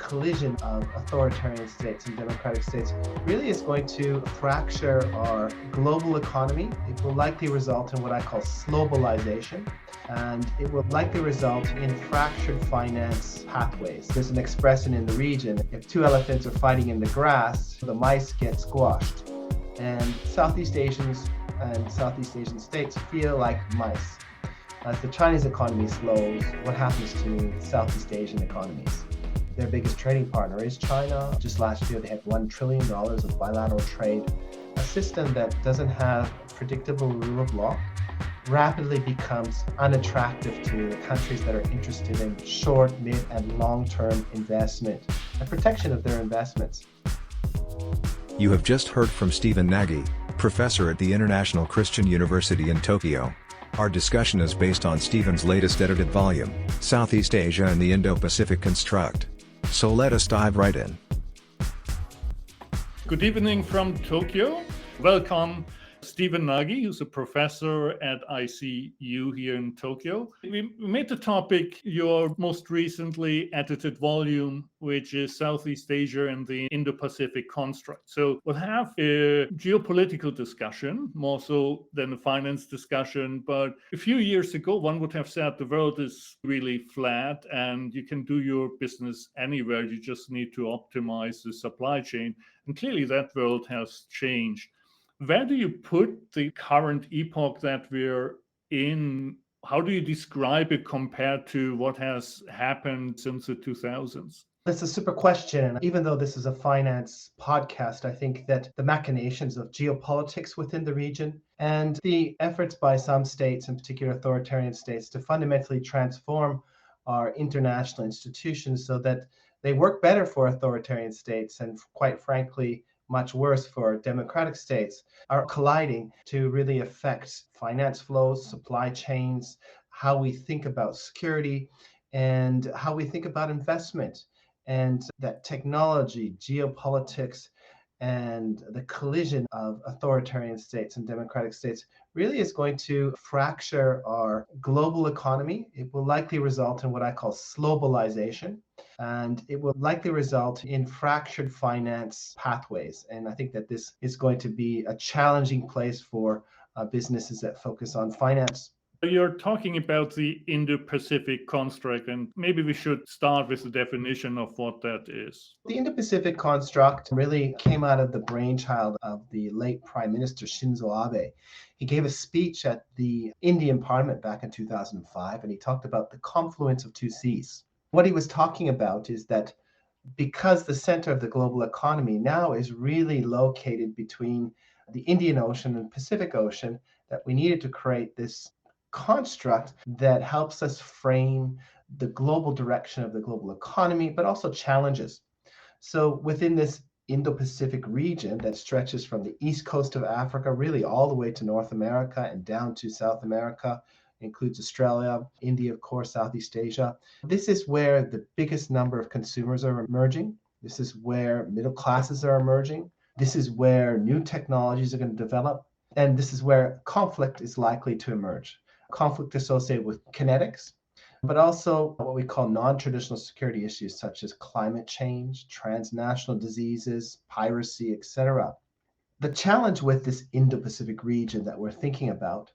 collision of authoritarian states and democratic states really is going to fracture our global economy. It will likely result in what I call globalization, and it will likely result in fractured finance pathways. There's an expression in the region: if two elephants are fighting in the grass, the mice get squashed. And Southeast Asians and Southeast Asian states feel like mice. As the Chinese economy slows, what happens to Southeast Asian economies? Their biggest trading partner is China. Just last year, they had $1 trillion of bilateral trade. A system that doesn't have predictable rule of law rapidly becomes unattractive to countries that are interested in short, mid, and long-term investment and protection of their investments. You have just heard from Stephen Nagy, professor at the International Christian University in Tokyo. Our discussion is based on Stephen's latest edited volume, Southeast Asia and the Indo-Pacific Construct. So let us dive right in. Good evening from Tokyo. Welcome, Stephen Nagy, who's a professor at ICU here in Tokyo. We made the topic your most recently edited volume, which is Southeast Asia and the Indo-Pacific Construct. So we'll have a geopolitical discussion, more so than a finance discussion. But a few years ago, one would have said the world is really flat and you can do your business anywhere. You just need to optimize the supply chain. And clearly that world has changed. Where do you put the current epoch that we're in? How do you describe it compared to what has happened since the 2000s? That's a super question. Even though this is a finance podcast, I think that the machinations of geopolitics within the region and the efforts by some states, in particular authoritarian states, to fundamentally transform our international institutions so that they work better for authoritarian states and, quite frankly, much worse for democratic states, are colliding to really affect finance flows, supply chains, how we think about security, and how we think about investment. And that technology, geopolitics, and the collision of authoritarian states and democratic states really is going to fracture our global economy. It will likely result in what I call globalization, and it will likely result in fractured finance pathways. And I think that this is going to be a challenging place for businesses that focus on finance. You're talking about the Indo-Pacific construct, and maybe we should start with the definition of what that is. The Indo-Pacific construct really came out of the brainchild of the late Prime Minister Shinzo Abe. He gave a speech at the Indian Parliament back in 2005, and he talked about the confluence of two seas. What he was talking about is that because the center of the global economy now is really located between the Indian Ocean and Pacific Ocean, that we needed to create this construct that helps us frame the global direction of the global economy, but also challenges. So within this Indo-Pacific region that stretches from the east coast of Africa, really all the way to North America and down to South America, includes Australia, India, of course, Southeast Asia. This is where the biggest number of consumers are emerging. This is where middle classes are emerging. This is where new technologies are going to develop. And this is where conflict is likely to emerge. Conflict associated with kinetics, but also what we call non-traditional security issues such as climate change, transnational diseases, piracy, etc. The challenge with this Indo-Pacific region that we're thinking about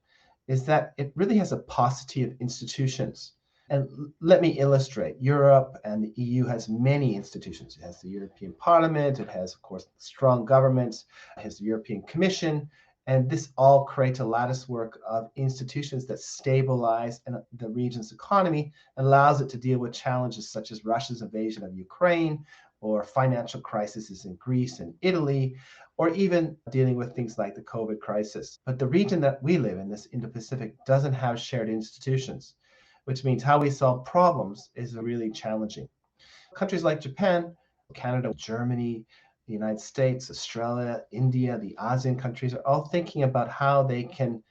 is that it really has a paucity of institutions. And let me illustrate. Europe and the EU has many institutions. It has the European Parliament, it has, of course, strong governments, it has the European Commission. And this all creates a lattice work of institutions that stabilize the region's economy and allows it to deal with challenges such as Russia's invasion of Ukraine or financial crises in Greece and Italy, or even dealing with things like the COVID crisis. But the region that we live in, this Indo-Pacific, doesn't have shared institutions, which means how we solve problems is really challenging. Countries like Japan, Canada, Germany, the United States, Australia, India, the ASEAN countries are all thinking about how they can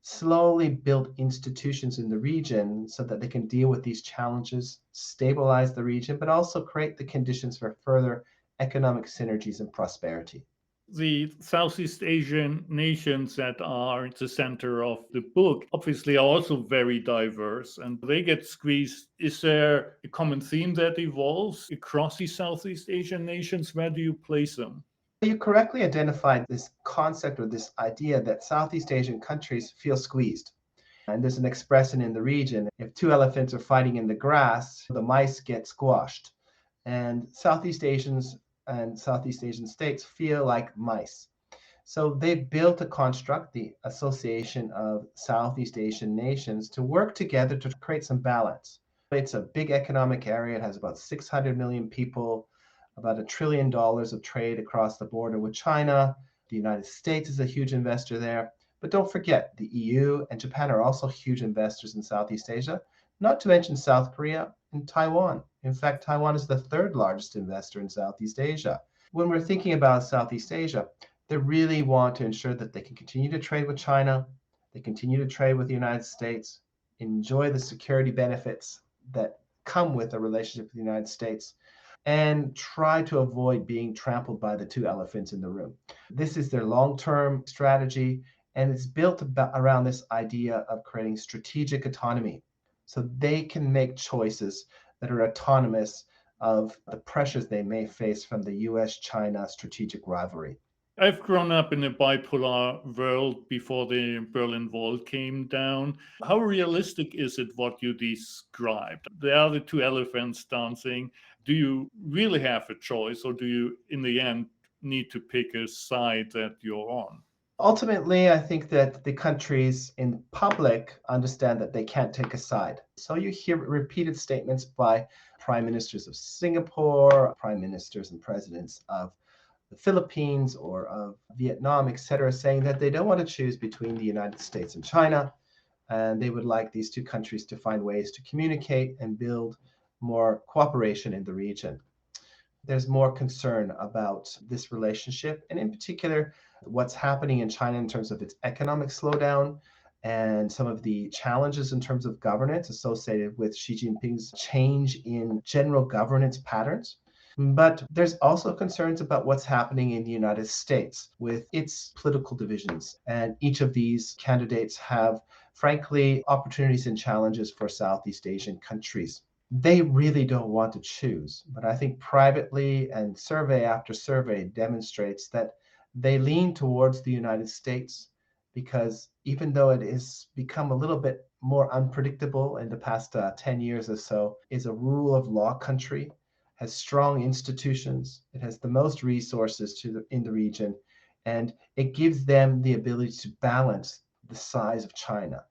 slowly build institutions in the region so that they can deal with these challenges, stabilize the region, but also create the conditions for further economic synergies and prosperity. The Southeast Asian nations that are at the center of the book obviously are also very diverse and they get squeezed. Is there a common theme that evolves across the Southeast Asian nations? Where do you place them? You correctly identified this concept or this idea that Southeast Asian countries feel squeezed. And there's an expression in the region, if two elephants are fighting in the grass, the mice get squashed. And Southeast Asians and Southeast Asian states feel like mice. So they built a construct, the Association of Southeast Asian Nations, to work together to create some balance. It's a big economic area. It has about 600 million people, about $1 trillion of trade across the border with China. The United States is a huge investor there. But don't forget, the EU and Japan are also huge investors in Southeast Asia, not to mention South Korea and Taiwan. In fact, Taiwan is the third largest investor in Southeast Asia. When we're thinking about Southeast Asia, they really want to ensure that they can continue to trade with China, they continue to trade with the United States, enjoy the security benefits that come with a relationship with the United States, and try to avoid being trampled by the two elephants in the room. This is their long-term strategy, and it's built around this idea of creating strategic autonomy. So they can make choices that are autonomous of the pressures they may face from the U.S. China strategic rivalry. I've grown up in a bipolar world before the Berlin Wall came down. How realistic is it what you described? There are the two elephants dancing. Do you really have a choice, or do you, in the end, need to pick a side that you're on? Ultimately, I think that the countries in public understand that they can't take a side. So you hear repeated statements by prime ministers of Singapore, prime ministers and presidents of the Philippines or of Vietnam, etc., saying that they don't want to choose between the United States and China, and they would like these two countries to find ways to communicate and build more cooperation in the region. There's more concern about this relationship, and in particular, what's happening in China in terms of its economic slowdown and some of the challenges in terms of governance associated with Xi Jinping's change in general governance patterns. But there's also concerns about what's happening in the United States with its political divisions. And each of these candidates have, frankly, opportunities and challenges for Southeast Asian countries. They really don't want to choose. But I think privately and survey after survey demonstrates that they lean towards the United States because even though it has become a little bit more unpredictable in the past 10 years or so, is a rule of law country, has strong institutions, it has the most resources in the region, and it gives them the ability to balance the size of China.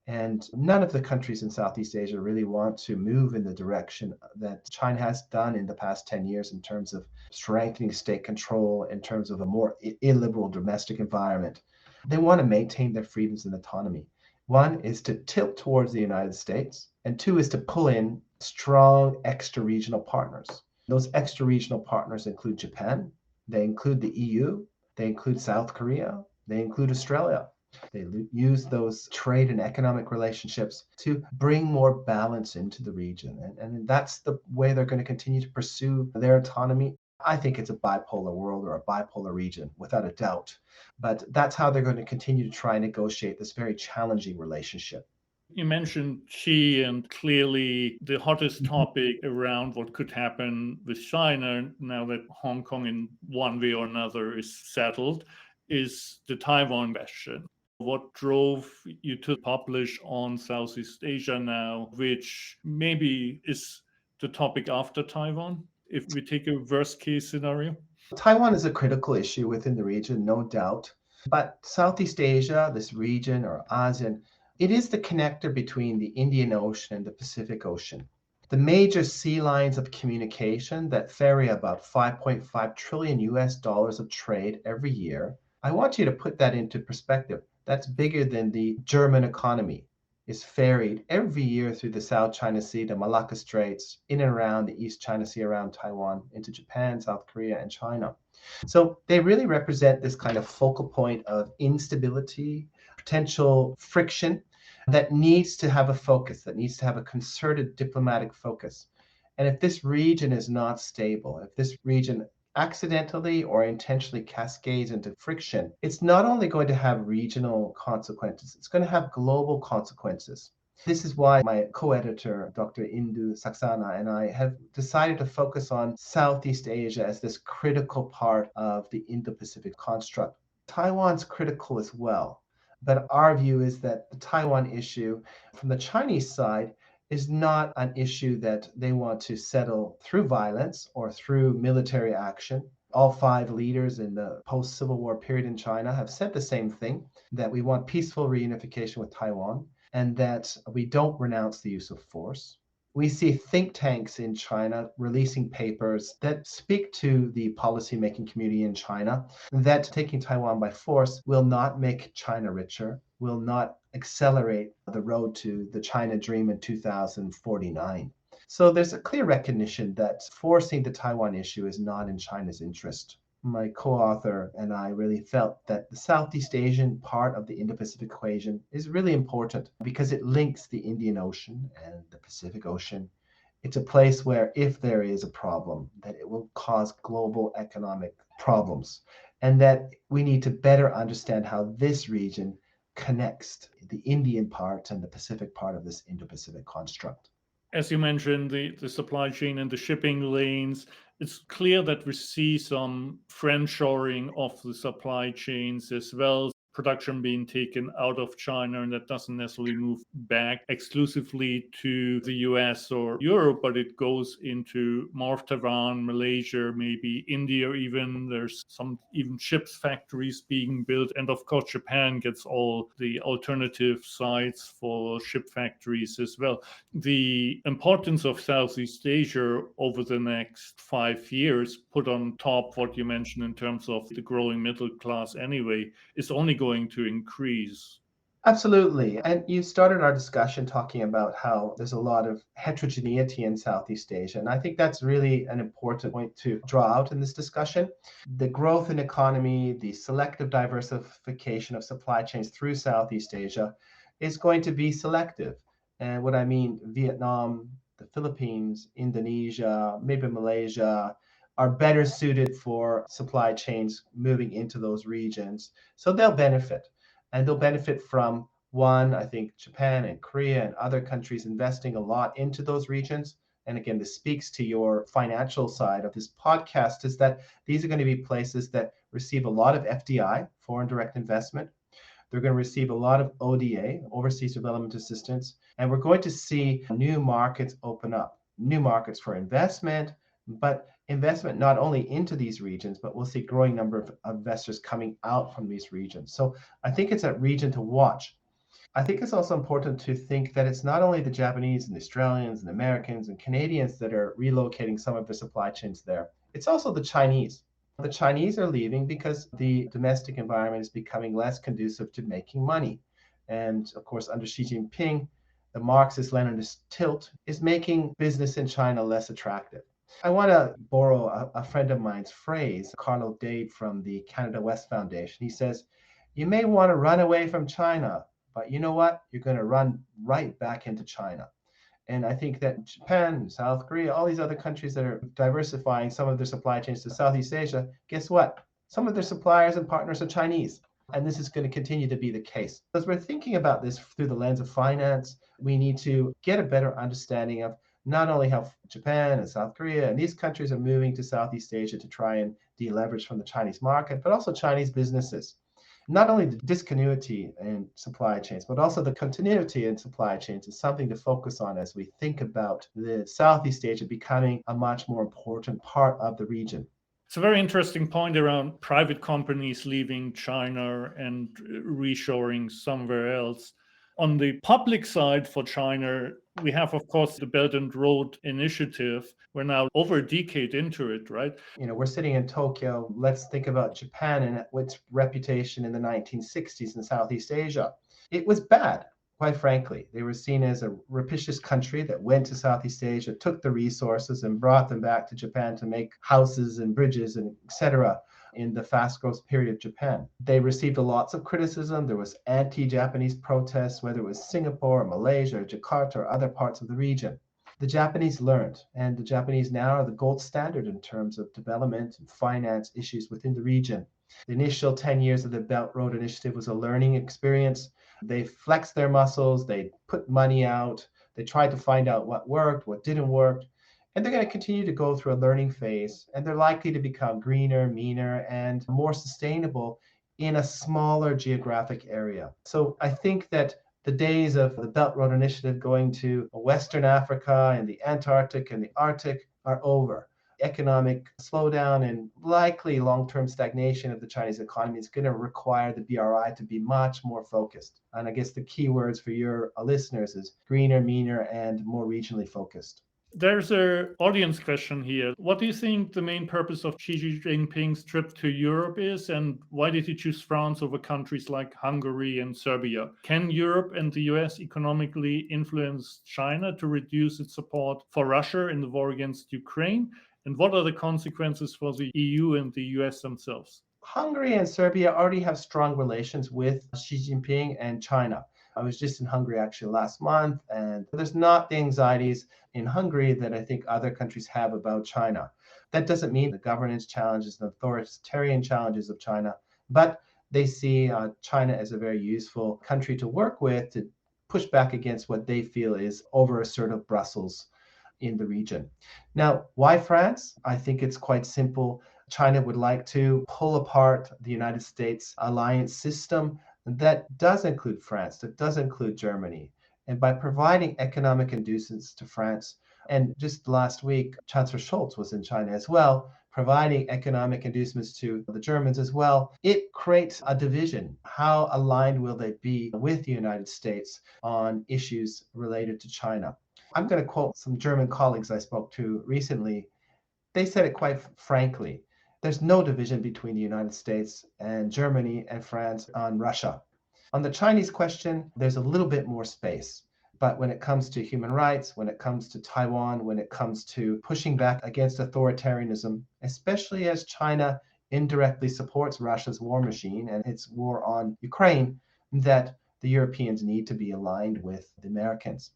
And none of the countries in Southeast Asia really want to move in the direction that China has done in the past 10 years in terms of strengthening state control, in terms of a more illiberal domestic environment. They want to maintain their freedoms and autonomy. One is to tilt towards the United States, and two is to pull in strong extra-regional partners. Those extra-regional partners include Japan, they include the EU, they include South Korea, they include Australia. They use those trade and economic relationships to bring more balance into the region. And that's the way they're going to continue to pursue their autonomy. I think it's a bipolar world or a bipolar region, without a doubt. But that's how they're going to continue to try and negotiate this very challenging relationship. You mentioned Xi, and clearly the hottest topic around what could happen with China now that Hong Kong in one way or another is settled is the Taiwan question. What drove you to publish on Southeast Asia now, which maybe is the topic after Taiwan, if we take a worst case scenario? Taiwan is a critical issue within the region, no doubt. But Southeast Asia, this region or ASEAN, it is the connector between the Indian Ocean and the Pacific Ocean. The major sea lines of communication that ferry about 5.5 trillion US dollars of trade every year. I want you to put that into perspective. That's bigger than the German economy is ferried every year through the South China Sea, the Malacca Straits, in and around the East China Sea, around Taiwan, into Japan, South Korea, and China. So they really represent this kind of focal point of instability, potential friction that needs to have a focus, that needs to have a concerted diplomatic focus. And if this region is not stable, if this region accidentally or intentionally cascades into friction, it's not only going to have regional consequences, it's going to have global consequences. This is why my co-editor, Dr. Indu Saxena, and I have decided to focus on Southeast Asia as this critical part of the Indo-Pacific construct. Taiwan's critical as well, but our view is that the Taiwan issue from the Chinese side is not an issue that they want to settle through violence or through military action. All five leaders in the post-Civil War period in China have said the same thing, that we want peaceful reunification with Taiwan and that we don't renounce the use of force. We see think tanks in China releasing papers that speak to the policymaking community in China that taking Taiwan by force will not make China richer, will not accelerate the road to the China dream in 2049. So there's a clear recognition that forcing the Taiwan issue is not in China's interest. My co-author and I really felt that the Southeast Asian part of the Indo-Pacific equation is really important because it links the Indian Ocean and the Pacific Ocean. It's a place where if there is a problem, that it will cause global economic problems, and that we need to better understand how this region connects the Indian part and the Pacific part of this Indo-Pacific construct. As you mentioned, the supply chain and the shipping lanes, it's clear that we see some friendshoring of the supply chains as well. Production being taken out of China, and that doesn't necessarily move back exclusively to the US or Europe, but it goes into more of Taiwan, Malaysia, maybe India even. There's some even ships factories being built. And of course, Japan gets all the alternative sites for ship factories as well. The importance of Southeast Asia over the next 5 years, put on top what you mentioned in terms of the growing middle class anyway, is only going to increase. Absolutely. And you started our discussion talking about how there's a lot of heterogeneity in Southeast Asia. And I think that's really an important point to draw out in this discussion. The growth in economy, the selective diversification of supply chains through Southeast Asia is going to be selective. And what I mean, Vietnam, the Philippines, Indonesia, maybe Malaysia, are better suited for supply chains moving into those regions. So they'll benefit. And they'll benefit from, one, I think Japan and Korea and other countries investing a lot into those regions. And again, this speaks to your financial side of this podcast, is that these are going to be places that receive a lot of FDI, foreign direct investment. They're going to receive a lot of ODA, overseas development assistance. And we're going to see new markets open up, new markets for investment, but investment not only into these regions, but we'll see growing number of investors coming out from these regions. So I think it's a region to watch. I think it's also important to think that it's not only the Japanese and the Australians and Americans and Canadians that are relocating some of their supply chains there. It's also the Chinese. The Chinese are leaving because the domestic environment is becoming less conducive to making money. And of course, under Xi Jinping, the Marxist-Leninist tilt is making business in China less attractive. I want to borrow a friend of mine's phrase, Carlo Dade from the Canada West Foundation. He says, you may want to run away from China, but you know what? You're going to run right back into China. And I think that Japan, South Korea, all these other countries that are diversifying some of their supply chains to Southeast Asia, guess what? Some of their suppliers and partners are Chinese. And this is going to continue to be the case. As we're thinking about this through the lens of finance, we need to get a better understanding of not only how Japan and South Korea and these countries are moving to Southeast Asia to try and deleverage from the Chinese market, but also Chinese businesses. Not only the discontinuity in supply chains, but also the continuity in supply chains is something to focus on as we think about the Southeast Asia becoming a much more important part of the region. It's a very interesting point around private companies leaving China and reshoring somewhere else. On the public side for China, we have, of course, the Belt and Road Initiative. We're now over a decade into it, right? We're sitting in Tokyo. Let's think about Japan and its reputation in the 1960s in Southeast Asia. It was bad, quite frankly. They were seen as a rapacious country that went to Southeast Asia, took the resources and brought them back to Japan to make houses and bridges and etc. in the fast growth period of Japan. They received lots of criticism. There was anti-Japanese protests, whether it was Singapore or Malaysia or Jakarta or other parts of the region. the Japanese learned, and the Japanese now are the gold standard in terms of development and finance issues within the region. The initial 10 years of the Belt Road Initiative was a learning experience. They flexed their muscles, they put money out, they tried to find out what worked, what didn't work, and they're going to continue to go through a learning phase, and they're likely to become greener, meaner, and more sustainable in a smaller geographic area. So I think that the days of the Belt Road Initiative going to Western Africa and the Antarctic and the Arctic are over. Economic slowdown and likely long-term stagnation of the Chinese economy is going to require the BRI to be much more focused. And I guess the key words for your listeners is greener, meaner, and more regionally focused. There's an audience question here. What do you think the main purpose of Xi Jinping's trip to Europe is, and why did he choose France over countries like Hungary and Serbia? Can Europe and the US economically influence China to reduce its support for Russia in the war against Ukraine? And what are the consequences for the EU and the US themselves? Hungary and Serbia already have strong relations with Xi Jinping and China. I was just in Hungary actually last month, and there's not the anxieties in Hungary that I think other countries have about China. That doesn't mean the governance challenges, the authoritarian challenges of China, but they see China as a very useful country to work with to push back against what they feel is over-assertive Brussels in the region. Now, why France? I think it's quite simple. China would like to pull apart the United States alliance system that does include France, that does include Germany. And by providing economic inducements to France, and just last week, Chancellor Scholz was in China as well, providing economic inducements to the Germans as well, it creates a division. How aligned will they be with the United States on issues related to China? I'm going to quote some German colleagues I spoke to recently. They said it quite frankly. There's no division between the United States and Germany and France on Russia. On the Chinese question, there's a little bit more space. But when it comes to human rights, when it comes to Taiwan, when it comes to pushing back against authoritarianism, especially as China indirectly supports Russia's war machine and its war on Ukraine, that the Europeans need to be aligned with the Americans.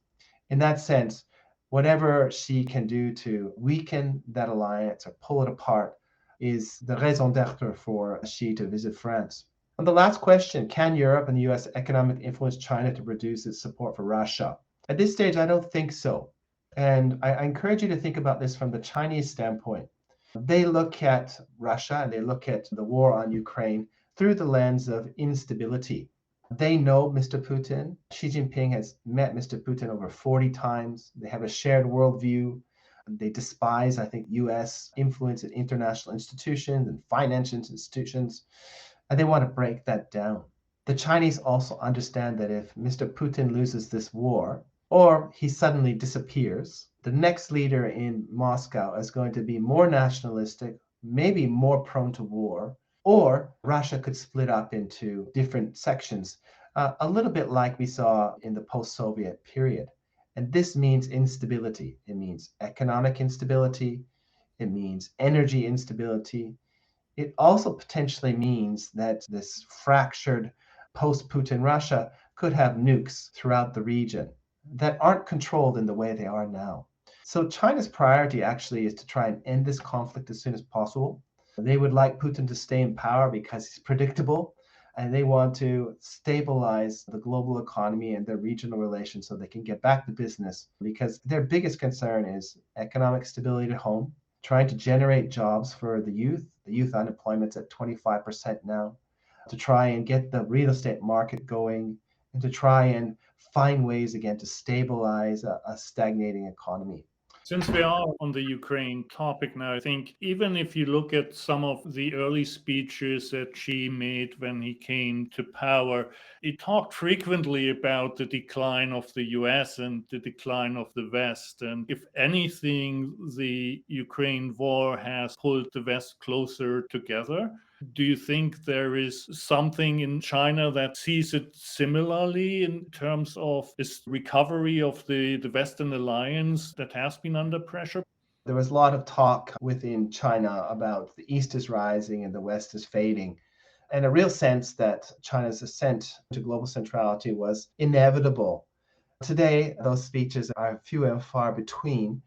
In that sense, whatever Xi can do to weaken that alliance or pull it apart is the raison d'etre for Xi to visit France. On the last question, can Europe and the US economically influence China to reduce its support for Russia? At this stage, I don't think so. And I encourage you to think about this from the Chinese standpoint. They look at Russia and they look at the war on Ukraine through the lens of instability. They know Mr. Putin. Xi Jinping has met Mr. Putin over 40 times. They have a shared worldview. They despise, I think, US influence in international institutions and financial institutions, and they want to break that down. The Chinese also understand that if Mr. Putin loses this war, or he suddenly disappears, the next leader in Moscow is going to be more nationalistic, maybe more prone to war, or Russia could split up into different sections, a little bit like we saw in the post-Soviet period. And this means instability. It means economic instability. It means energy instability. It also potentially means that this fractured post-Putin Russia could have nukes throughout the region that aren't controlled in the way they are now. So China's priority actually is to try and end this conflict as soon as possible. They would like Putin to stay in power because he's predictable, and they want to stabilize the global economy and their regional relations so they can get back to business, because their biggest concern is economic stability at home, trying to generate jobs for the youth. The youth unemployment's at 25% now, to try and get the real estate market going, and to try and find ways again to stabilize a stagnating economy. Since we are on the Ukraine topic now, I think even if you look at some of the early speeches that Xi made when he came to power, he talked frequently about the decline of the US and the decline of the West. And if anything, the Ukraine war has pulled the West closer together. Do you think there is something in China that sees it similarly in terms of this recovery of the Western alliance that has been under pressure? There was a lot of talk within China about the East is rising and the West is fading, and a real sense that China's ascent to global centrality was inevitable. Today, those speeches are few and far between.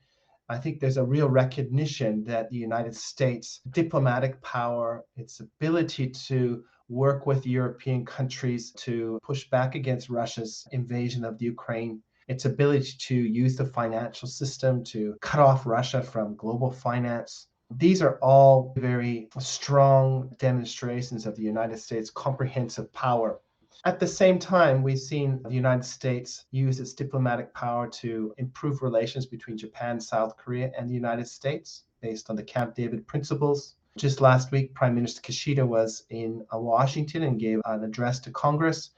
I think there's a real recognition that the United States diplomatic power, its ability to work with European countries to push back against Russia's invasion of the Ukraine, its ability to use the financial system to cut off Russia from global finance. These are all very strong demonstrations of the United States' comprehensive power. At the same time, we've seen the United States use its diplomatic power to improve relations between Japan, South Korea, and the United States based on the Camp David principles. Just last week, Prime Minister Kishida was in Washington and gave an address to Congress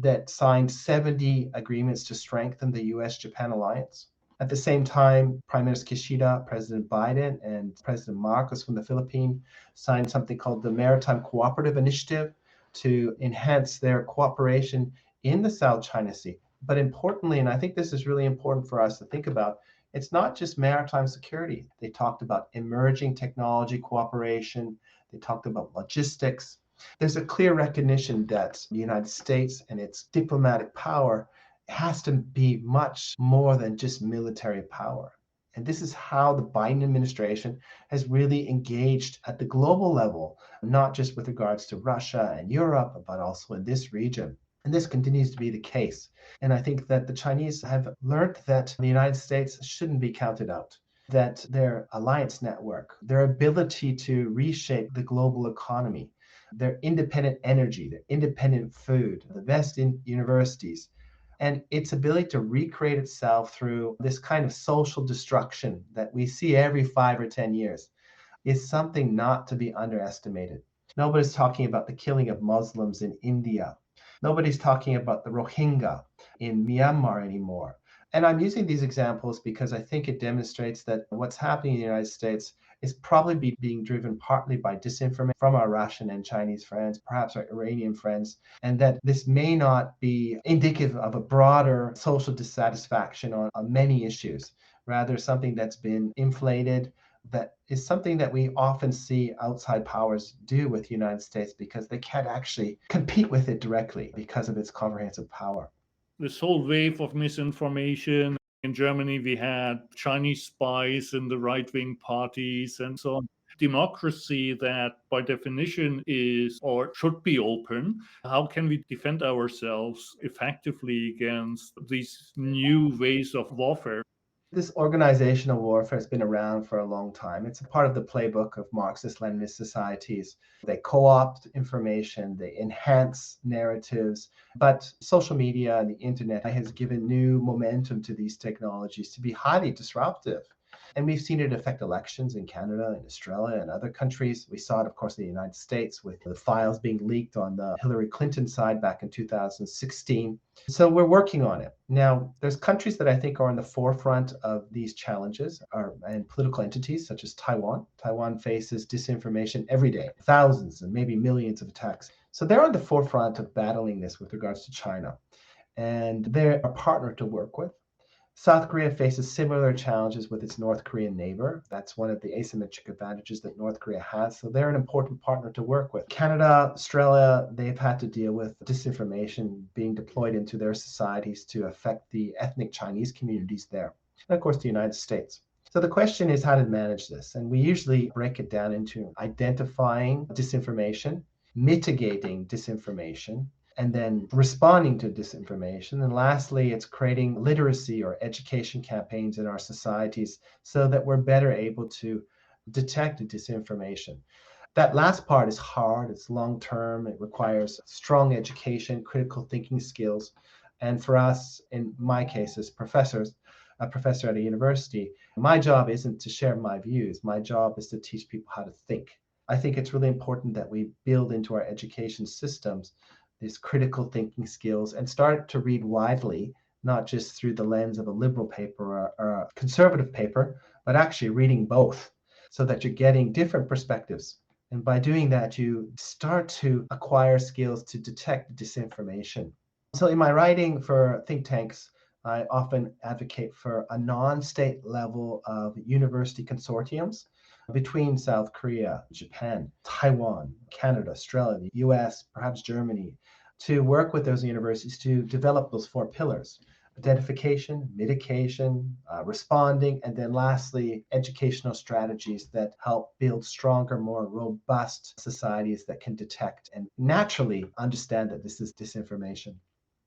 that signed 70 agreements to strengthen the U.S.-Japan alliance. At the same time, Prime Minister Kishida, President Biden, and President Marcos from the Philippines signed something called the Maritime Cooperative Initiative to enhance their cooperation in the South China Sea. But importantly, and I think this is really important for us to think about, it's not just maritime security. They talked about emerging technology cooperation. They talked about logistics. There's a clear recognition that the United States and its diplomatic power has to be much more than just military power. And this is how the Biden administration has really engaged at the global level, not just with regards to Russia and Europe, but also in this region. And this continues to be the case. And I think that the Chinese have learned that the United States shouldn't be counted out, that their alliance network, their ability to reshape the global economy, their independent energy, their independent food, the best in universities, and its ability to recreate itself through this kind of social destruction that we see every 5 or 10 years is something not to be underestimated. Nobody's talking about the killing of Muslims in India. Nobody's talking about the Rohingya in Myanmar anymore. And I'm using these examples because I think it demonstrates that what's happening in the United States is probably being driven partly by disinformation from our Russian and Chinese friends, perhaps our Iranian friends, and that this may not be indicative of a broader social dissatisfaction on many issues, rather something that's been inflated, that is something that we often see outside powers do with the United States because they can't actually compete with it directly because of its comprehensive power. This whole wave of misinformation. In Germany, we had Chinese spies in the right-wing parties and so on. Democracy that by definition is or should be open. How can we defend ourselves effectively against these new ways of warfare? This organizational warfare has been around for a long time. It's a part of the playbook of Marxist-Leninist societies. They co-opt information, they enhance narratives, but social media and the internet has given new momentum to these technologies to be highly disruptive. And we've seen it affect elections in Canada and Australia and other countries. We saw it, of course, in the United States with the files being leaked on the Hillary Clinton side back in 2016. So we're working on it. Now, there's countries that I think are on the forefront of these challenges and political entities such as Taiwan. Taiwan faces disinformation every day, thousands and maybe millions of attacks. So they're on the forefront of battling this with regards to China. And they're a partner to work with. South Korea faces similar challenges with its North Korean neighbor. That's one of the asymmetric advantages that North Korea has. So they're an important partner to work with. Canada, Australia, they've had to deal with disinformation being deployed into their societies to affect the ethnic Chinese communities there. And of course, the United States. So the question is how to manage this. And we usually break it down into identifying disinformation, mitigating disinformation, and then responding to disinformation. And lastly, it's creating literacy or education campaigns in our societies so that we're better able to detect disinformation. That last part is hard, it's long-term, it requires strong education, critical thinking skills. And for us, in my case as professors, a professor at a university, my job isn't to share my views. My job is to teach people how to think. I think it's really important that we build into our education systems these critical thinking skills and start to read widely, not just through the lens of a liberal paper or a conservative paper, but actually reading both so that you're getting different perspectives. And by doing that, you start to acquire skills to detect disinformation. So in my writing for think tanks, I often advocate for a non-state level of university consortiums between South Korea, Japan, Taiwan, Canada, Australia, the U.S., perhaps Germany, to work with those universities to develop those 4 pillars. identification, mitigation, responding, and then lastly, educational strategies that help build stronger, more robust societies that can detect and naturally understand that this is disinformation.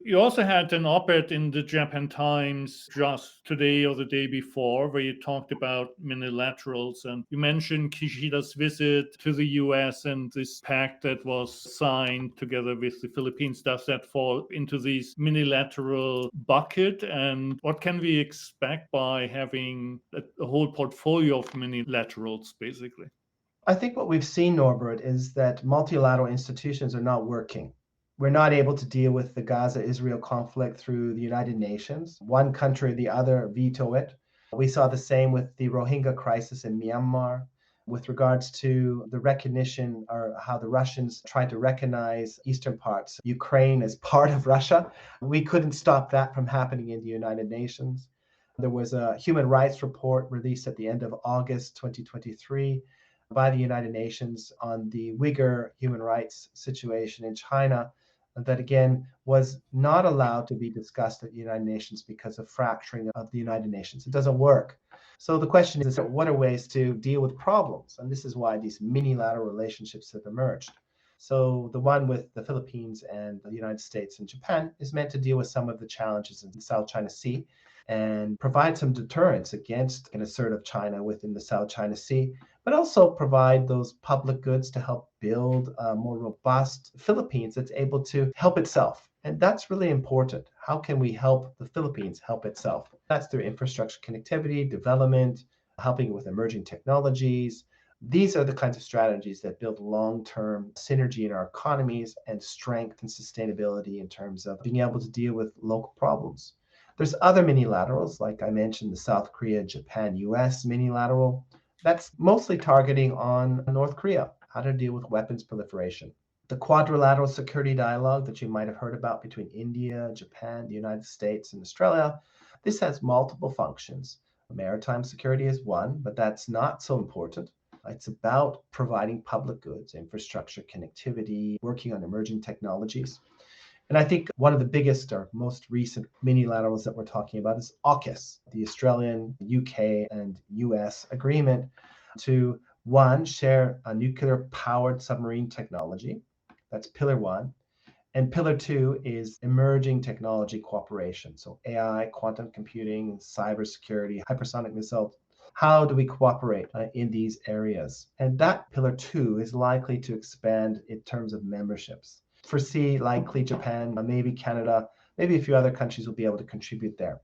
You also had an op-ed in the Japan Times just today or the day before where you talked about mini-laterals, and you mentioned Kishida's visit to the US and this pact that was signed together with the Philippines. Does that fall into this mini-lateral bucket? And what can we expect by having a whole portfolio of mini-laterals, basically? I think what we've seen, Norbert, is that multilateral institutions are not working. We're not able to deal with the Gaza-Israel conflict through the United Nations. One country or the other veto it. We saw the same with the Rohingya crisis in Myanmar, with regards to the recognition or how the Russians tried to recognize eastern parts, Ukraine as part of Russia. We couldn't stop that from happening in the United Nations. There was a human rights report released at the end of August 2023 by the United Nations on the Uyghur human rights situation in China that again was not allowed to be discussed at the United Nations because of fracturing of the United Nations. It doesn't work. So the question is, what are ways to deal with problems? And this is why these mini-lateral relationships have emerged. So the one with the Philippines and the United States and Japan is meant to deal with some of the challenges in the South China Sea and provide some deterrence against an assertive China within the South China Sea, but also provide those public goods to help build a more robust Philippines that's able to help itself. And that's really important. How can we help the Philippines help itself? That's through infrastructure connectivity, development, helping with emerging technologies. These are the kinds of strategies that build long-term synergy in our economies and strength and sustainability in terms of being able to deal with local problems. There's other mini-laterals, like I mentioned, the South Korea, Japan, US mini-lateral. That's mostly targeting on North Korea, how to deal with weapons proliferation. The Quadrilateral Security Dialogue that you might have heard about between India, Japan, the United States, and Australia, this has multiple functions. Maritime security is one, but that's not so important. It's about providing public goods, infrastructure, connectivity, working on emerging technologies. And I think one of the biggest or most recent mini-laterals that we're talking about is AUKUS, the Australian, UK, and US agreement to, one, share a nuclear-powered submarine technology. That's pillar one. And pillar two is emerging technology cooperation. So AI, quantum computing, cybersecurity, hypersonic missiles. How do we cooperate in these areas? And that pillar two is likely to expand in terms of memberships. Foresee likely Japan, maybe Canada, maybe a few other countries will be able to contribute there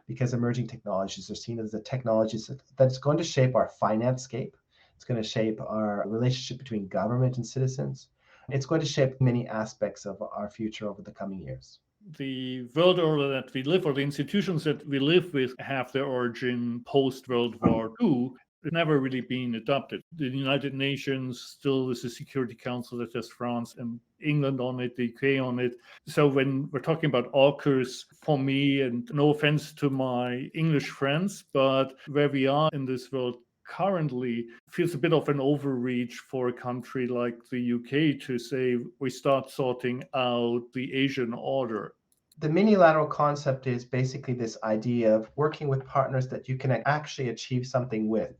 because emerging technologies are seen as the technologies that's going to shape our finance scape. It's going to shape our relationship between government and citizens. It's going to shape many aspects of our future over the coming years. The world order that we live, or the institutions that we live with, have their origin post-World War II. It's never really been adopted. The United Nations still is a Security Council that has France and England on it, the UK on it. So when we're talking about AUKUS, for me, and no offense to my English friends, but where we are in this world currently feels a bit of an overreach for a country like the UK to say we start sorting out the Asian order. The mini-lateral concept is basically this idea of working with partners that you can actually achieve something with.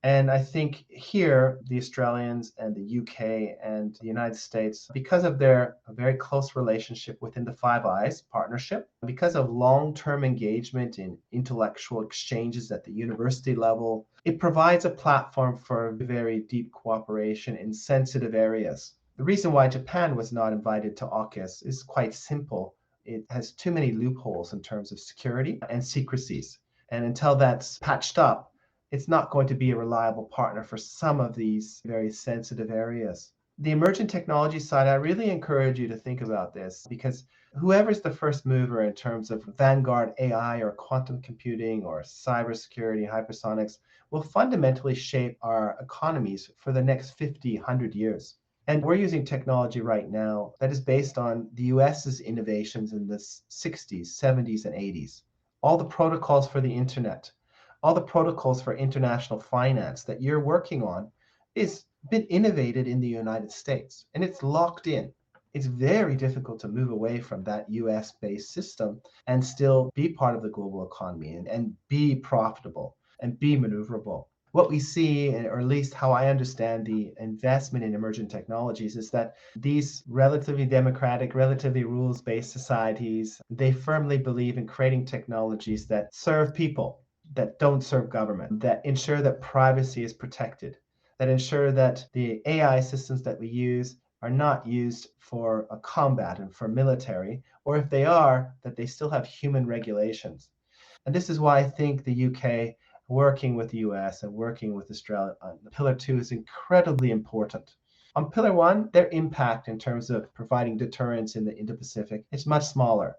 And I think here, the Australians and the UK and the United States, because of their very close relationship within the Five Eyes partnership, because of long-term engagement in intellectual exchanges at the university level, it provides a platform for very deep cooperation in sensitive areas. The reason why Japan was not invited to AUKUS is quite simple. It has too many loopholes in terms of security and secrecies. And until that's patched up, it's not going to be a reliable partner for some of these very sensitive areas. The emerging technology side, I really encourage you to think about this because whoever's the first mover in terms of vanguard AI or quantum computing or cybersecurity, hypersonics, will fundamentally shape our economies for the next 50, 100 years. And we're using technology right now that is based on the US's innovations in the 60s, 70s, and 80s. All the protocols for the internet, all the protocols for international finance that you're working on is been innovated in the United States, and it's locked in. It's very difficult to move away from that US-based system and still be part of the global economy and be profitable and be maneuverable. What we see, or at least how I understand the investment in emerging technologies, is that these relatively democratic, relatively rules-based societies, they firmly believe in creating technologies that serve people, that don't serve government, that ensure that privacy is protected, that ensure that the AI systems that we use are not used for a combat and for military, or if they are, that they still have human regulations. And this is why I think the UK working with the US and working with Australia on Pillar 2 is incredibly important. On Pillar 1, their impact in terms of providing deterrence in the Indo-Pacific is much smaller,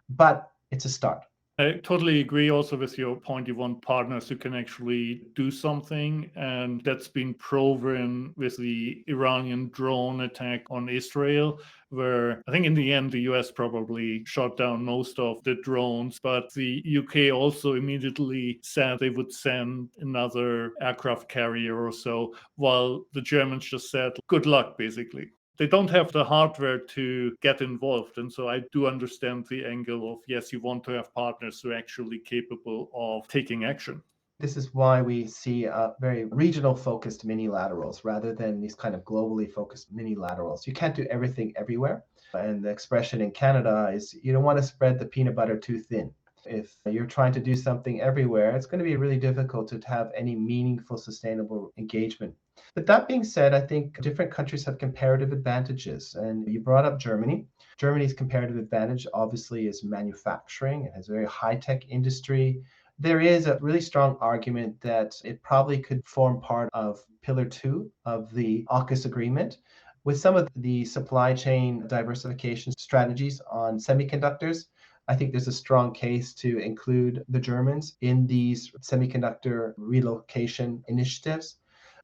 but it's a start. I totally agree also with your point. You want partners who can actually do something. And that's been proven with the Iranian drone attack on Israel, where I think in the end, the US probably shot down most of the drones. But the UK also immediately said they would send another aircraft carrier or so, while the Germans just said, good luck, basically. They don't have the hardware to get involved. And so I do understand the angle of, yes, you want to have partners who are actually capable of taking action. This is why we see very regional focused mini-laterals rather than these kind of globally focused mini-laterals. You can't do everything everywhere. And the expression in Canada is you don't want to spread the peanut butter too thin. If you're trying to do something everywhere, it's going to be really difficult to have any meaningful, sustainable engagement. But that being said, I think different countries have comparative advantages. And you brought up Germany. Germany's comparative advantage obviously is manufacturing. It has a very high-tech industry. There is a really strong argument that it probably could form part of Pillar 2 of the AUKUS agreement. With some of the supply chain diversification strategies on semiconductors, I think there's a strong case to include the Germans in these semiconductor relocation initiatives.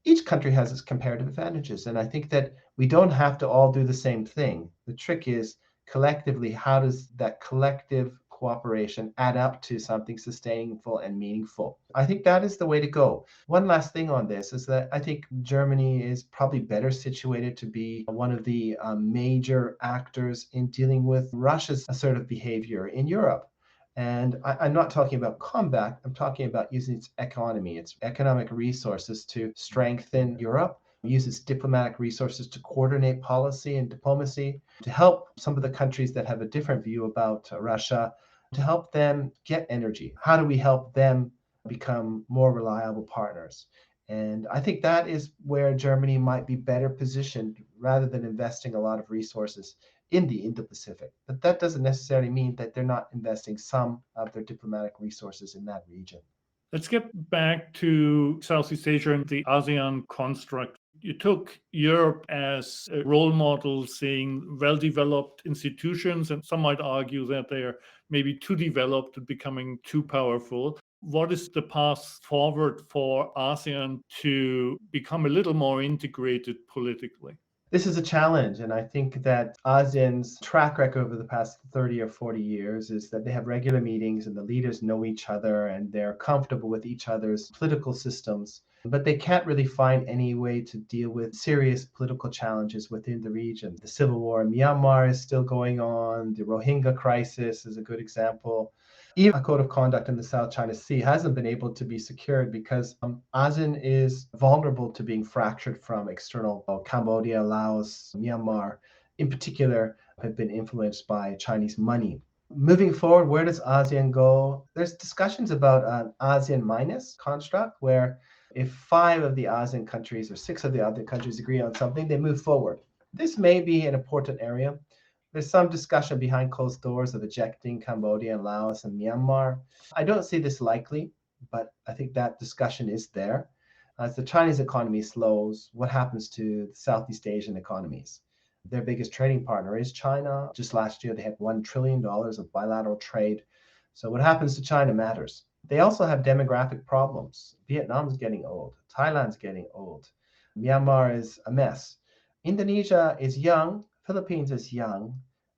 Each country has its comparative advantages, and I think that we don't have to all do the same thing. The trick is collectively, how does that collective cooperation add up to something sustainable and meaningful? I think that is the way to go. One last thing on this is that I think Germany is probably better situated to be one of the major actors in dealing with Russia's assertive behavior in Europe. And I'm not talking about combat, I'm talking about using its economy, its economic resources to strengthen Europe, use its diplomatic resources to coordinate policy and diplomacy, to help some of the countries that have a different view about Russia, to help them get energy. How do we help them become more reliable partners? And I think that is where Germany might be better positioned rather than investing a lot of resources in the Indo-Pacific. But that doesn't necessarily mean that they're not investing some of their diplomatic resources in that region. Let's get back to Southeast Asia and the ASEAN construct. You took Europe as a role model, saying well-developed institutions, and some might argue that they are maybe too developed and becoming too powerful. What is the path forward for ASEAN to become a little more integrated politically? This is a challenge, and I think that ASEAN's track record over the past 30 or 40 years is that they have regular meetings and the leaders know each other and they're comfortable with each other's political systems, but they can't really find any way to deal with serious political challenges within the region. The civil war in Myanmar is still going on. The Rohingya crisis is a good example. Even a code of conduct in the South China Sea hasn't been able to be secured because ASEAN is vulnerable to being fractured from external. Cambodia, Laos, Myanmar, in particular, have been influenced by Chinese money. Moving forward, where does ASEAN go? There's discussions about an ASEAN minus construct where if 5 of the ASEAN countries or 6 of the other countries agree on something, they move forward. This may be an important area. There's some discussion behind closed doors of ejecting Cambodia and Laos and Myanmar. I don't see this likely, but I think that discussion is there. As the Chinese economy slows, what happens to the Southeast Asian economies? Their biggest trading partner is China. Just last year, they had $1 trillion of bilateral trade. So what happens to China matters. They also have demographic problems. Vietnam's getting old. Thailand's getting old. Myanmar is a mess. Indonesia is young. Philippines is young,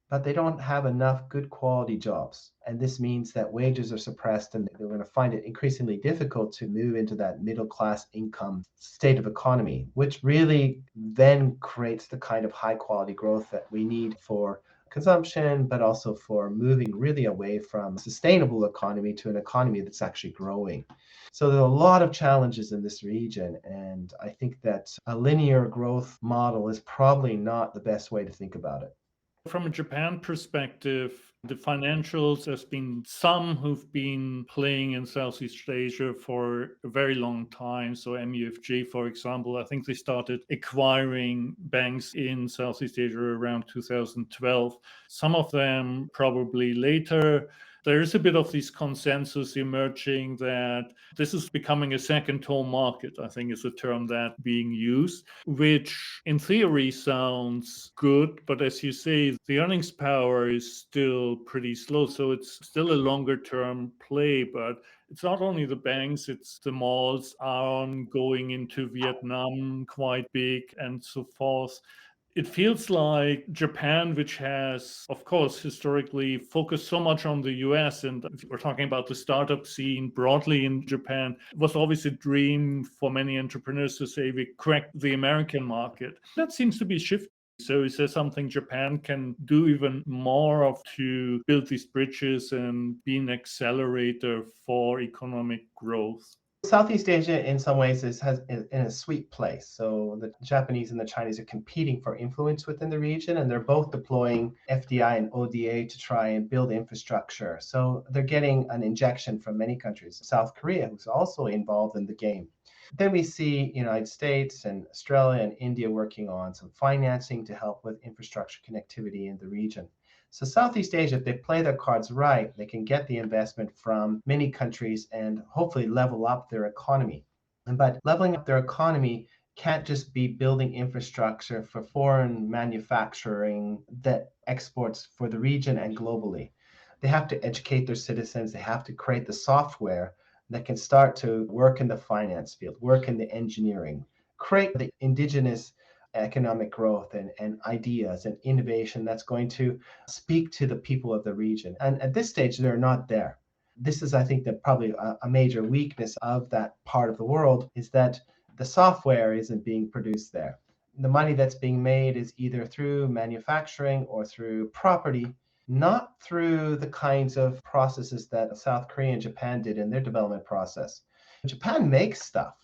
but they don't have enough good quality jobs. And this means that wages are suppressed and they're going to find it increasingly difficult to move into that middle class income state of economy, which really then creates the kind of high quality growth that we need for consumption, but also for moving really away from a sustainable economy to an economy that's actually growing. So there are a lot of challenges in this region, and I think that a linear growth model is probably not the best way to think about it. From a Japan perspective, the financials, there's been some who've been playing in Southeast Asia for a very long time. So MUFG, for example, I think they started acquiring banks in Southeast Asia around 2012. Some of them probably later. There is a bit of this consensus emerging that this is becoming a second home market, I think is a term that being used, which in theory sounds good. But as you say, the earnings power is still pretty slow. So it's still a longer term play, but it's not only the banks, it's the malls are going into Vietnam quite big and so forth. It feels like Japan, which has, of course, historically focused so much on the US, and if we're talking about the startup scene broadly in Japan, it was always a dream for many entrepreneurs to say we cracked the American market. That seems to be shifting. So is there something Japan can do even more of to build these bridges and be an accelerator for economic growth? Southeast Asia, in some ways, is in a sweet place. So the Japanese and the Chinese are competing for influence within the region, and they're both deploying FDI and ODA to try and build infrastructure. So they're getting an injection from many countries. South Korea, who's also involved in the game. Then we see United States and Australia and India working on some financing to help with infrastructure connectivity in the region. So Southeast Asia, if they play their cards right, they can get the investment from many countries and hopefully level up their economy. But leveling up their economy can't just be building infrastructure for foreign manufacturing that exports for the region and globally. They have to educate their citizens. They have to create the software that can start to work in the finance field, work in the engineering, create the indigenous economic growth and ideas and innovation that's going to speak to the people of the region. And at this stage, they're not there. This is, I think, that probably a major weakness of that part of the world is that the software isn't being produced there. The money that's being made is either through manufacturing or through property, not through the kinds of processes that South Korea and Japan did in their development process. Japan makes stuff.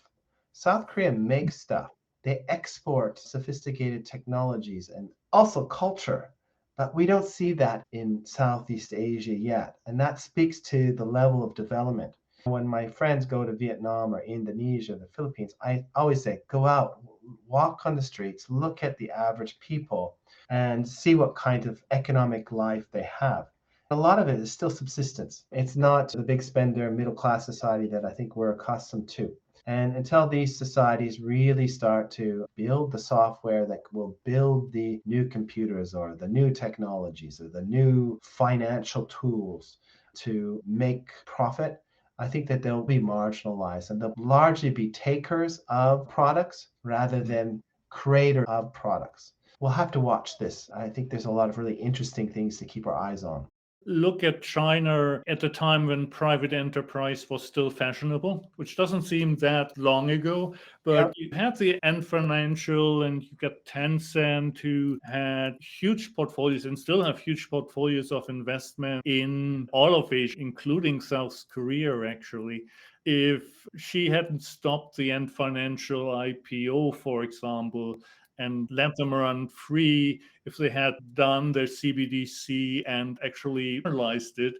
South Korea makes stuff. They export sophisticated technologies and also culture, but we don't see that in Southeast Asia yet. And that speaks to the level of development. When my friends go to Vietnam or Indonesia, the Philippines, I always say, go out, walk on the streets, look at the average people and see what kind of economic life they have. A lot of it is still subsistence. It's not the big spender, middle class society that I think we're accustomed to. And until these societies really start to build the software that will build the new computers or the new technologies or the new financial tools to make profit, I think that they'll be marginalized and they'll largely be takers of products rather than creators of products. We'll have to watch this. I think there's a lot of really interesting things to keep our eyes on. Look at China at the time when private enterprise was still fashionable, which doesn't seem that long ago. But you had the Ant Financial and you got Tencent who had huge portfolios and still have huge portfolios of investment in all of Asia, including South Korea, actually. If she hadn't stopped the Ant Financial IPO, for example, and let them run free, if they had done their CBDC and actually realized it,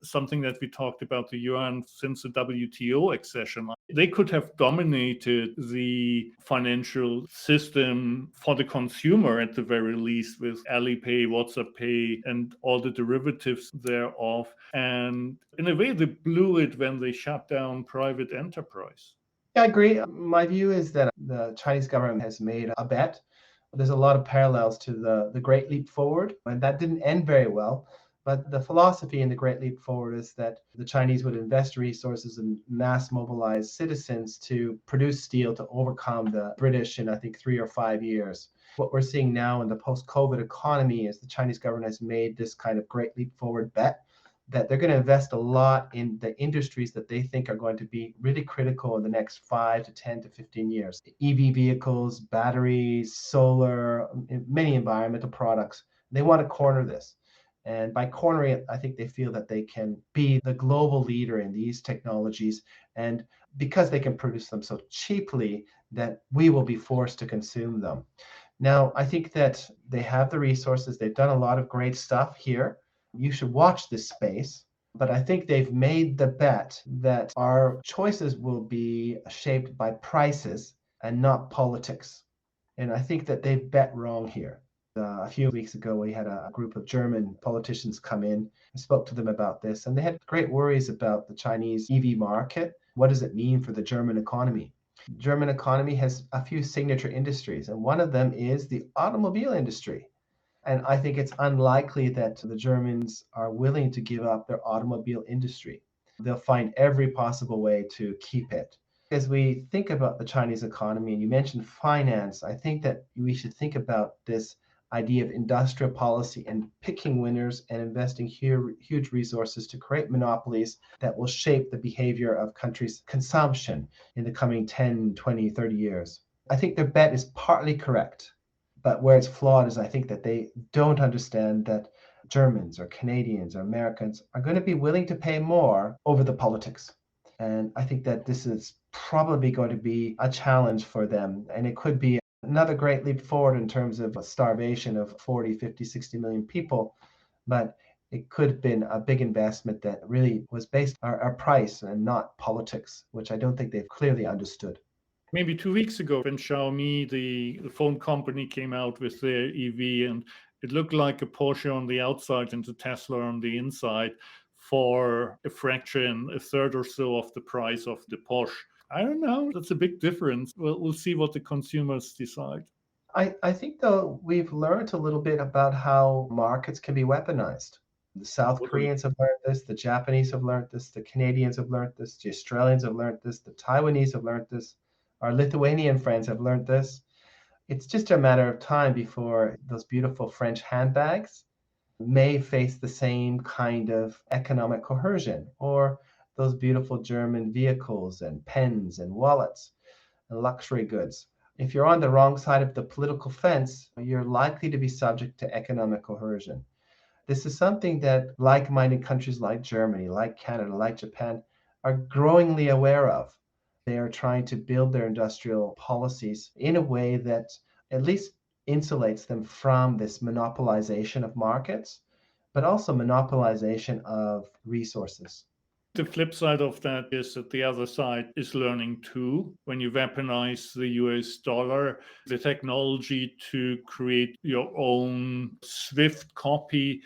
something that we talked about the yuan since the WTO accession, they could have dominated the financial system for the consumer at the very least with Alipay, WhatsApp Pay, and all the derivatives thereof. And in a way, they blew it when they shut down private enterprise. Yeah, I agree. My view is that the Chinese government has made a bet. There's a lot of parallels to the Great Leap Forward, and that didn't end very well. But the philosophy in the Great Leap Forward is that the Chinese would invest resources and mass mobilize citizens to produce steel to overcome the British in, I think, 3 or 5 years. What we're seeing now in the post-COVID economy is the Chinese government has made this kind of Great Leap Forward bet that they're going to invest a lot in the industries that they think are going to be really critical in the next 5 to 10 to 15 years. EV vehicles, batteries, solar, many environmental products. They want to corner this. And by cornering it, I think they feel that they can be the global leader in these technologies. And because they can produce them so cheaply, that we will be forced to consume them. Now, I think that they have the resources. They've done a lot of great stuff here. You should watch this space. But I think they've made the bet that our choices will be shaped by prices and not politics. And I think that they've bet wrong here. A few weeks ago, we had a group of German politicians come in. I spoke to them about this, and they had great worries about the Chinese EV market. What does it mean for the German economy? The German economy has a few signature industries, and one of them is the automobile industry. And I think it's unlikely that the Germans are willing to give up their automobile industry. They'll find every possible way to keep it. As we think about the Chinese economy, and you mentioned finance, I think that we should think about this idea of industrial policy and picking winners and investing huge resources to create monopolies that will shape the behavior of countries' consumption in the coming 10, 20, 30 years. I think their bet is partly correct. But where it's flawed is I think that they don't understand that Germans or Canadians or Americans are going to be willing to pay more over the politics. And I think that this is probably going to be a challenge for them. And it could be another great leap forward in terms of a starvation of 40, 50, 60 million people. But it could have been a big investment that really was based on our price and not politics, which I don't think they've clearly understood. Maybe 2 weeks ago, when Xiaomi, the phone company, came out with their EV, and it looked like a Porsche on the outside and a Tesla on the inside for a fraction, a third or so of the price of the Porsche. I don't know. That's a big difference. We'll see what the consumers decide. I think, though, we've learned a little bit about how markets can be weaponized. The South Koreans have learned this, the Japanese have learned this, the Canadians have learned this, the Australians have learned this, the Taiwanese have learned this. Our Lithuanian friends have learned this. It's just a matter of time before those beautiful French handbags may face the same kind of economic coercion, or those beautiful German vehicles and pens and wallets and luxury goods. If you're on the wrong side of the political fence, you're likely to be subject to economic coercion. This is something that like-minded countries like Germany, like Canada, like Japan are growingly aware of. They are trying to build their industrial policies in a way that at least insulates them from this monopolization of markets, but also monopolization of resources. The flip side of that is that the other side is learning too. When you weaponize the US dollar, the technology to create your own swift copy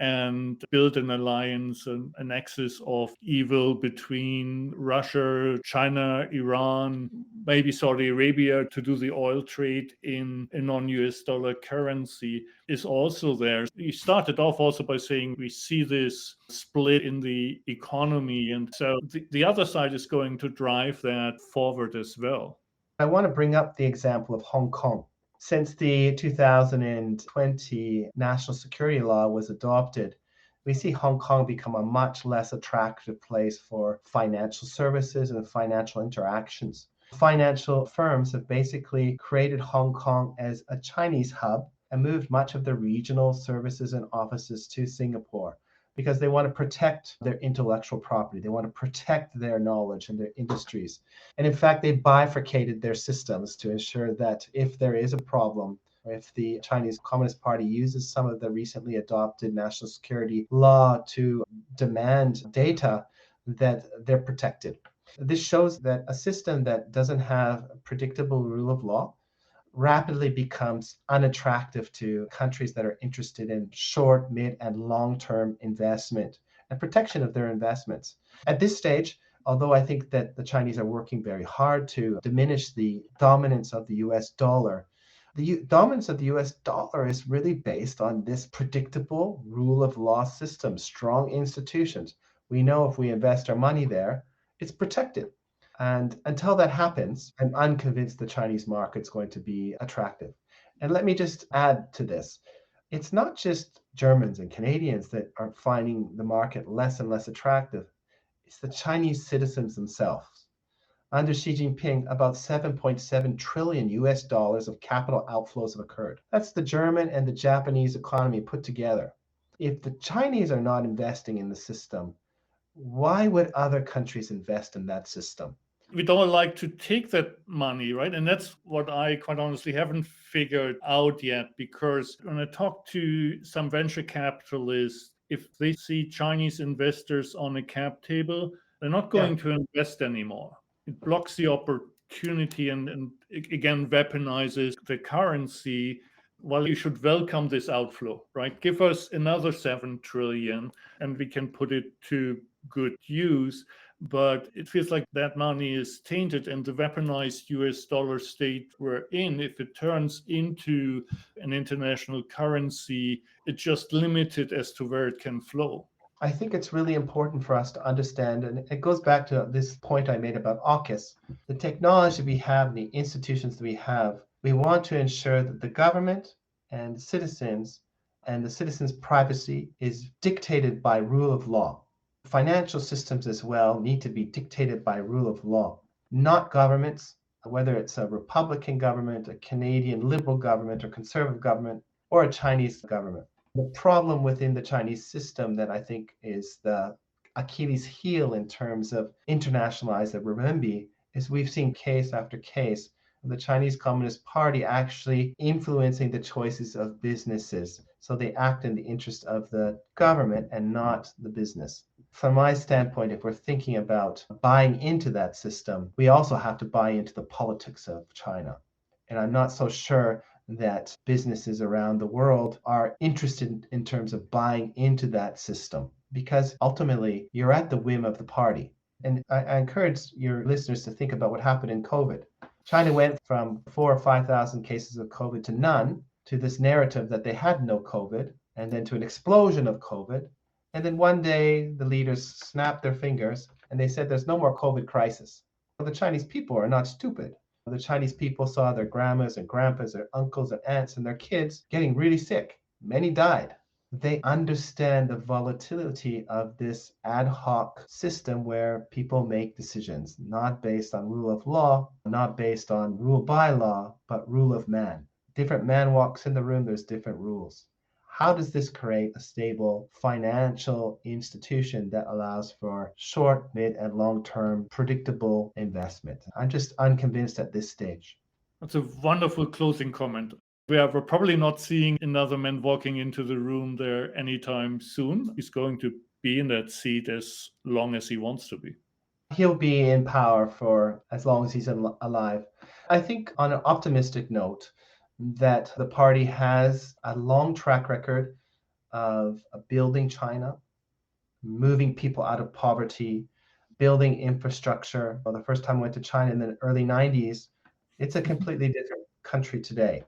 and build an alliance, an axis of evil between Russia, China, Iran, maybe Saudi Arabia to do the oil trade in a non-US dollar currency is also there. You started off also by saying we see this split in the economy. And so the other side is going to drive that forward as well. I want to bring up the example of Hong Kong. Since the 2020 national security law was adopted, we see Hong Kong become a much less attractive place for financial services and financial interactions. Financial firms have basically created Hong Kong as a Chinese hub and moved much of their regional services and offices to Singapore, because they want to protect their intellectual property. They want to protect their knowledge and their industries. And in fact, they bifurcated their systems to ensure that if there is a problem, or if the Chinese Communist Party uses some of the recently adopted national security law to demand data, that they're protected. This shows that a system that doesn't have a predictable rule of law rapidly becomes unattractive to countries that are interested in short, mid, and long-term investment and protection of their investments. At this stage, although I think that the Chinese are working very hard to diminish the dominance of the US dollar, the dominance of the US dollar is really based on this predictable rule of law system, strong institutions. We know if we invest our money there, it's protected. And until that happens, I'm unconvinced the Chinese market's going to be attractive. And let me just add to this. It's not just Germans and Canadians that are finding the market less and less attractive. It's the Chinese citizens themselves. Under Xi Jinping, about 7.7 trillion US dollars of capital outflows have occurred. That's the German and the Japanese economy put together. If the Chinese are not investing in the system, why would other countries invest in that system? We'd all like to take that money, right? And that's what I quite honestly haven't figured out yet, because when I talk to some venture capitalists, if they see Chinese investors on a cap table, they're not going to invest anymore. It blocks the opportunity and again weaponizes the currency. Well, you should welcome this outflow, right? Give us another 7 trillion and we can put it to good use. But it feels like that money is tainted, and the weaponized US dollar state we're in, if it turns into an international currency, it's just limited as to where it can flow. I think it's really important for us to understand, and it goes back to this point I made about AUKUS. The technology we have, the institutions that we have, we want to ensure that the government and the citizens privacy is dictated by rule of law. Financial systems as well need to be dictated by rule of law, not governments, whether it's a Republican government, a Canadian liberal government, or conservative government, or a Chinese government. The problem within the Chinese system that I think is the Achilles heel in terms of internationalize the renminbi is we've seen case after case of the Chinese Communist Party actually influencing the choices of businesses. So they act in the interest of the government and not the business. From my standpoint, if we're thinking about buying into that system, we also have to buy into the politics of China. And I'm not so sure that businesses around the world are interested in terms of buying into that system, because ultimately you're at the whim of the party. And I encourage your listeners to think about what happened in COVID. China went from 4,000 or 5,000 cases of COVID to none, to this narrative that they had no COVID, and then to an explosion of COVID. And then one day the leaders snapped their fingers and they said there's no more COVID crisis. Well, the Chinese people are not stupid. The Chinese people saw their grandmas and grandpas, their uncles and aunts and their kids getting really sick. Many died. They understand the volatility of this ad hoc system where people make decisions, not based on rule of law, not based on rule by law, but rule of man. Different man walks in the room, there's different rules. How does this create a stable financial institution that allows for short, mid, and long-term predictable investment? I'm just unconvinced at this stage. That's a wonderful closing comment. We're probably not seeing another man walking into the room there anytime soon. He's going to be in that seat as long as he wants to be. He'll be in power for as long as he's alive. I think on an optimistic note, that the party has a long track record of building China, moving people out of poverty, building infrastructure. Well, the first time I went to China in the early 90s, it's a completely different country today.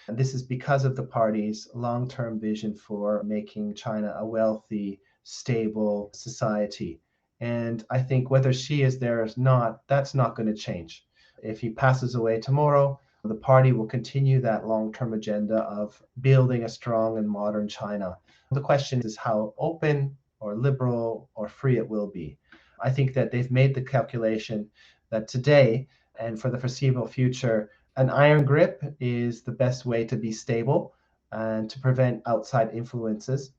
And this is because of the party's long-term vision for making China a wealthy, stable society. And I think whether Xi is there or not, that's not going to change. If he passes away tomorrow, the party will continue that long-term agenda of building a strong and modern China. The question is how open or liberal or free it will be. I think that they've made the calculation that today and for the foreseeable future, an iron grip is the best way to be stable and to prevent outside influences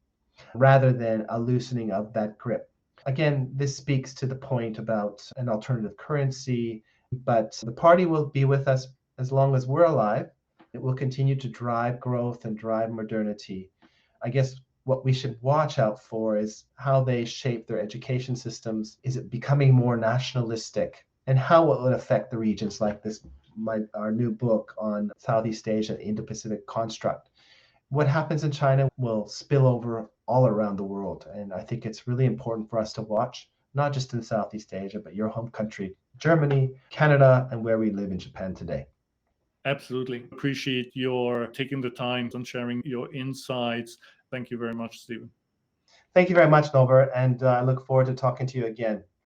rather than a loosening of that grip. Again, this speaks to the point about an alternative currency, but the party will be with us as long as we're alive. It will continue to drive growth and drive modernity. I guess what we should watch out for is how they shape their education systems. Is it becoming more nationalistic? And how will it affect the regions like this, our new book on Southeast Asia, Indo-Pacific construct? What happens in China will spill over all around the world. And I think it's really important for us to watch, not just in Southeast Asia, but your home country, Germany, Canada, and where we live in Japan today. Absolutely. Appreciate your taking the time and sharing your insights. Thank you very much, Stephen. Thank you very much, Norbert, and I look forward to talking to you again.